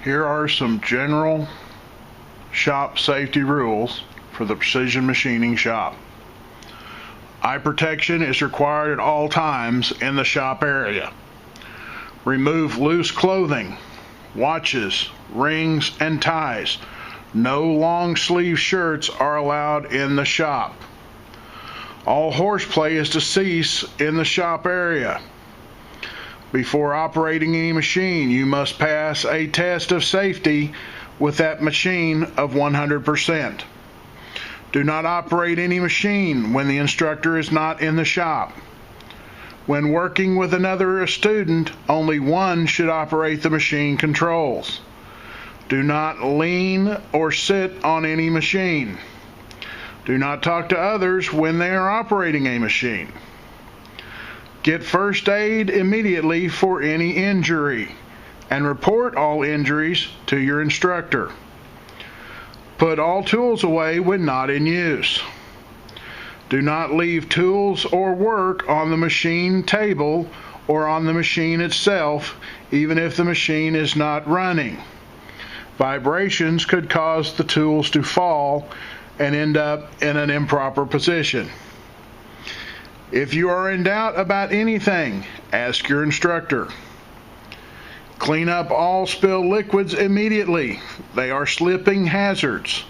Here are some general shop safety rules for the precision machining shop. Eye protection is required at all times in the shop area. Remove loose clothing, watches, rings, and ties. No long sleeve shirts are allowed in the shop. All horseplay is to cease in the shop area. Before operating any machine, you must pass a test of safety with that machine of 100%. Do not operate any machine when the instructor is not in the shop. When working with another student, only one should operate the machine controls. Do not lean or sit on any machine. Do not talk to others when they are operating a machine. Get first aid immediately for any injury and report all injuries to your instructor. Put all tools away when not in use. Do not leave tools or work on the machine table or on the machine itself, even if the machine is not running. Vibrations could cause the tools to fall and end up in an improper position. If you are in doubt about anything, ask your instructor. Clean up all spilled liquids immediately. They are slipping hazards.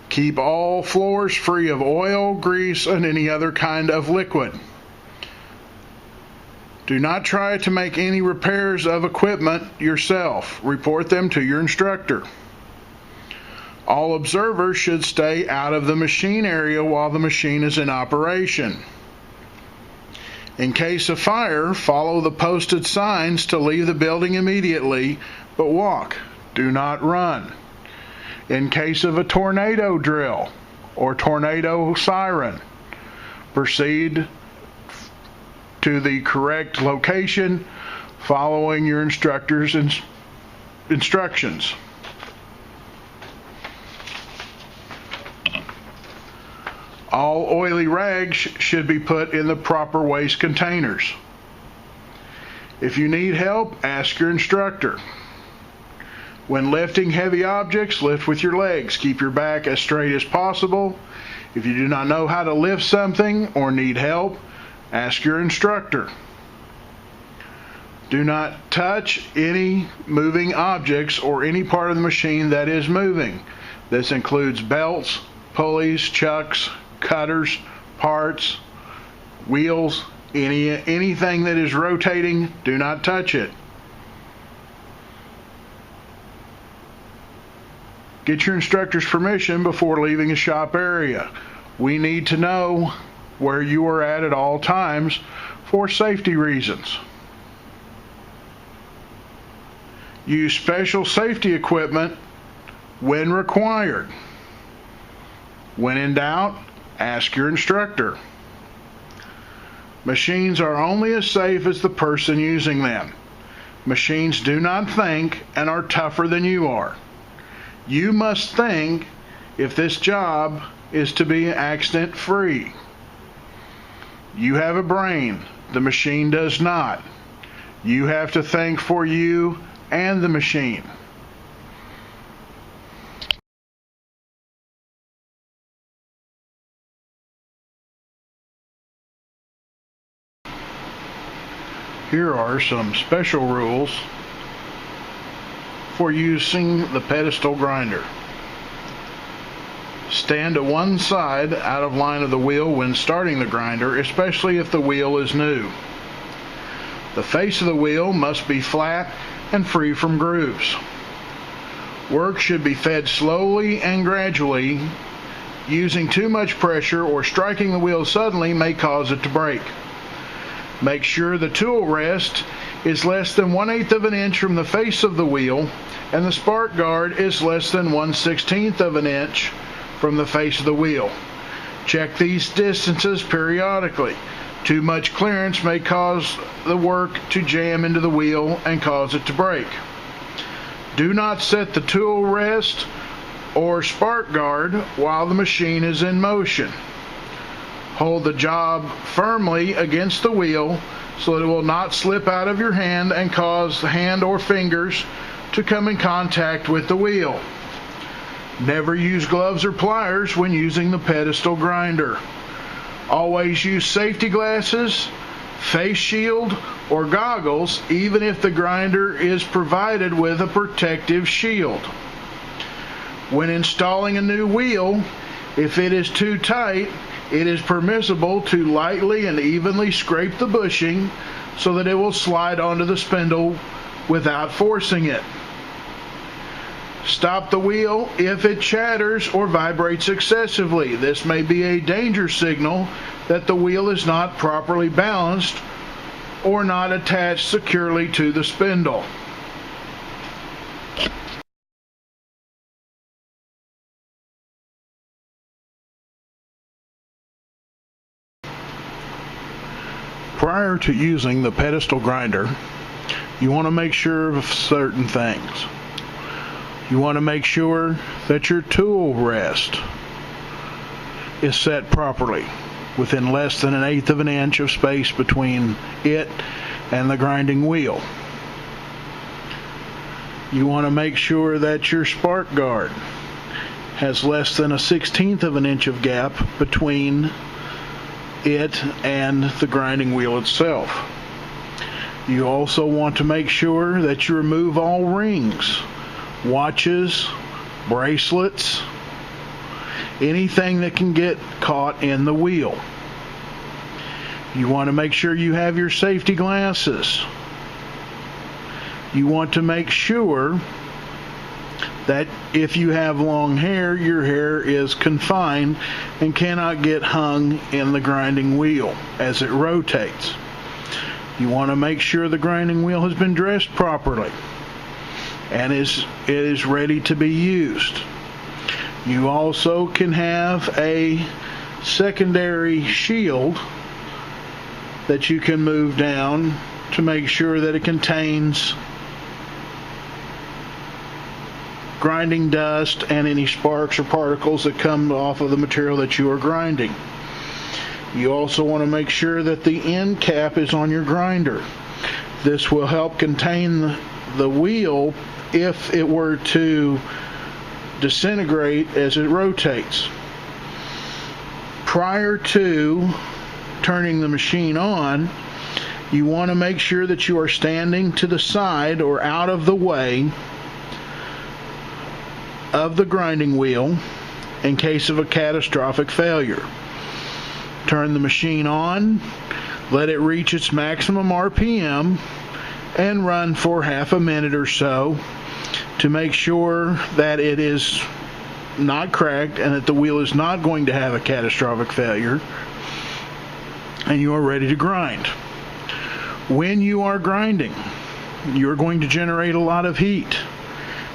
Keep all floors free of oil, grease, and any other kind of liquid. Do not try to make any repairs of equipment yourself. Report them to your instructor. All observers should stay out of the machine area while the machine is in operation. In case of fire, follow the posted signs to leave the building immediately, but walk. Do not run. In case of a tornado drill or tornado siren, proceed to the correct location following your instructor's instructions. All oily rags should be put in the proper waste containers. If you need help, ask your instructor. When lifting heavy objects, lift with your legs. Keep your back as straight as possible. If you do not know how to lift something or need help, ask your instructor. Do not touch any moving objects or any part of the machine that is moving. This includes belts, pulleys, chucks, cutters, parts, wheels, anything that is rotating. Do not touch it. Get your instructor's permission before leaving a shop area. We need to know where you are at all times for safety reasons. Use special safety equipment when required. When in doubt, ask your instructor. Machines are only as safe as the person using them. Machines do not think and are tougher than you are. You must think if this job is to be accident-free. You have a brain. The machine does not. You have to think for you and the machine. Here are some special rules for using the pedestal grinder. Stand to one side out of line of the wheel when starting the grinder, especially if the wheel is new. The face of the wheel must be flat and free from grooves. Work should be fed slowly and gradually. Using too much pressure or striking the wheel suddenly may cause it to break. Make sure the tool rest is less than 1/8 of an inch from the face of the wheel and the spark guard is less than 1/16 of an inch from the face of the wheel. Check these distances periodically. Too much clearance may cause the work to jam into the wheel and cause it to break. Do not set the tool rest or spark guard while the machine is in motion. Hold the job firmly against the wheel so that it will not slip out of your hand and cause the hand or fingers to come in contact with the wheel. Never use gloves or pliers when using the pedestal grinder. Always use safety glasses, face shield, or goggles, even if the grinder is provided with a protective shield. When installing a new wheel, if it is too tight, it is permissible to lightly and evenly scrape the bushing so that it will slide onto the spindle without forcing it. Stop the wheel if it chatters or vibrates excessively. This may be a danger signal that the wheel is not properly balanced or not attached securely to the spindle. Prior to using the pedestal grinder, you want to make sure of certain things. You want to make sure that your tool rest is set properly, within less than 1/8 of an inch of space between it and the grinding wheel. You want to make sure that your spark guard has less than 1/16 of an inch of gap between it and the grinding wheel itself. You also want to make sure that you remove all rings, watches, bracelets, anything that can get caught in the wheel. You want to make sure you have your safety glasses. You want to make sure that if you have long hair, your hair is confined and cannot get hung in the grinding wheel as it rotates. You want to make sure the grinding wheel has been dressed properly and is ready to be used. You also can have a secondary shield that you can move down to make sure that it contains grinding dust and any sparks or particles that come off of the material that you are grinding. You also want to make sure that the end cap is on your grinder. This will help contain the wheel if it were to disintegrate as it rotates. Prior to turning the machine on, you want to make sure that you are standing to the side or out of the way of the grinding wheel in case of a catastrophic failure. Turn the machine on, let it reach its maximum RPM, and run for half a minute or so to make sure that it is not cracked and that the wheel is not going to have a catastrophic failure, and you are ready to grind. When you are grinding, you're going to generate a lot of heat.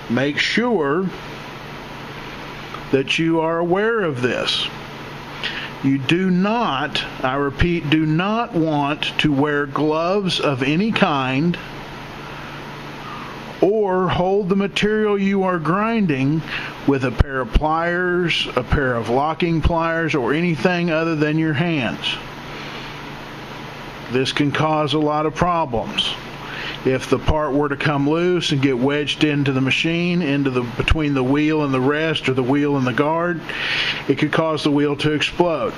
Make sure that you are aware of this. You do not, I repeat, do not want to wear gloves of any kind or hold the material you are grinding with a pair of pliers, a pair of locking pliers, or anything other than your hands. This can cause a lot of problems. If the part were to come loose and get wedged into the machine, between the wheel and the rest, or the wheel and the guard, it could cause the wheel to explode.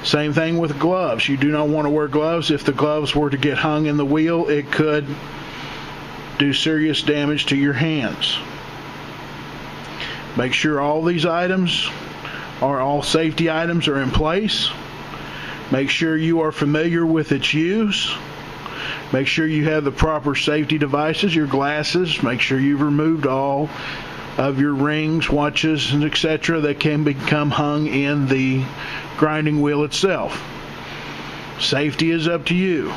Same thing with gloves. You do not want to wear gloves. If the gloves were to get hung in the wheel, it could do serious damage to your hands. Make sure all these items, or all safety items, are in place. Make sure you are familiar with its use. Make sure you have the proper safety devices, your glasses. Make sure you've removed all of your rings, watches, and etc. that can become hung in the grinding wheel itself. Safety is up to you.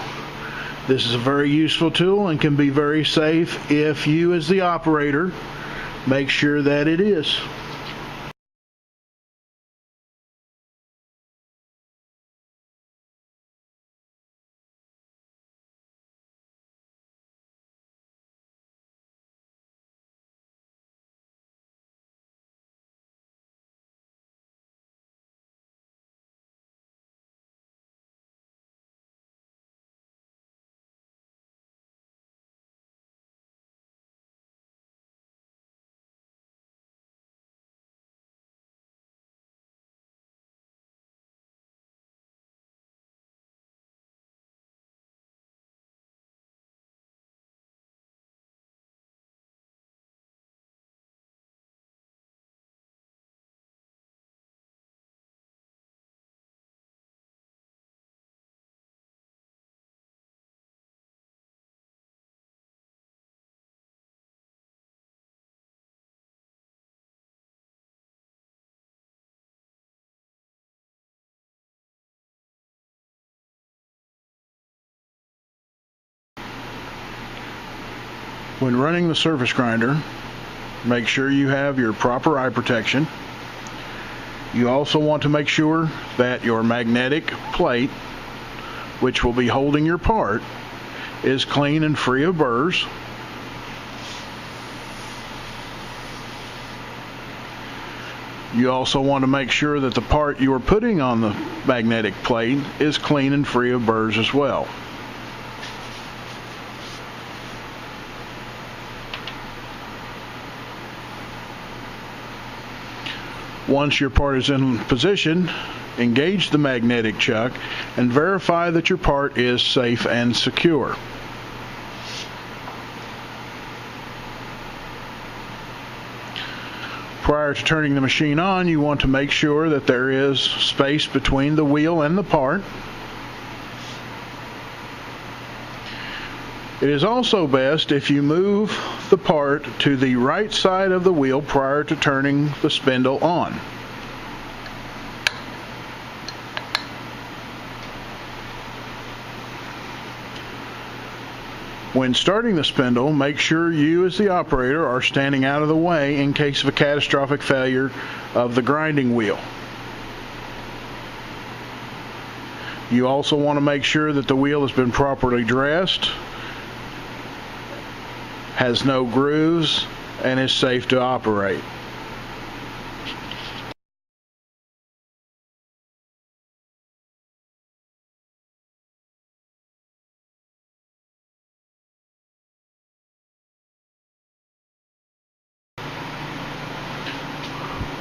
This is a very useful tool and can be very safe if you, as the operator, make sure that it is. When running the surface grinder, make sure you have your proper eye protection. You also want to make sure that your magnetic plate, which will be holding your part, is clean and free of burrs. You also want to make sure that the part you are putting on the magnetic plate is clean and free of burrs as well. Once your part is in position, engage the magnetic chuck and verify that your part is safe and secure. Prior to turning the machine on, you want to make sure that there is space between the wheel and the part. It is also best if you move the part to the right side of the wheel prior to turning the spindle on. When starting the spindle, make sure you as the operator are standing out of the way in case of a catastrophic failure of the grinding wheel. You also want to make sure that the wheel has been properly dressed, has no grooves, and is safe to operate.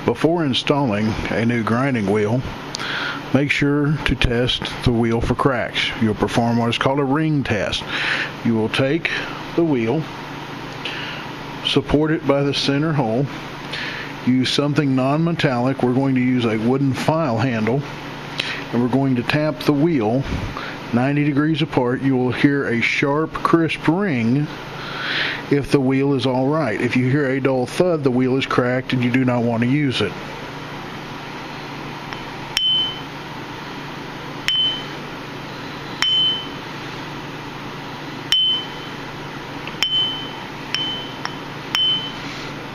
Before installing a new grinding wheel, make sure to test the wheel for cracks. You'll perform what is called a ring test. You will take the wheel, support it by the center hole, use something non-metallic. We're going to use a wooden file handle, and we're going to tap the wheel 90 degrees apart. You will hear a sharp, crisp ring if the wheel is all right. If you hear a dull thud, the wheel is cracked and you do not want to use it.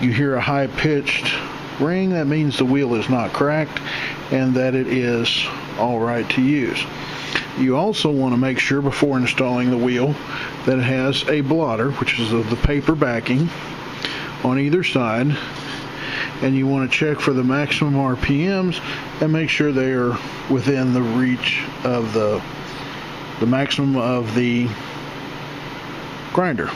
You hear a high-pitched ring, that means the wheel is not cracked and that it is all right to use. You also want to make sure before installing the wheel that it has a blotter, which is of the paper backing, on either side, and you want to check for the maximum RPMs and make sure they are within the reach of the maximum of the grinder.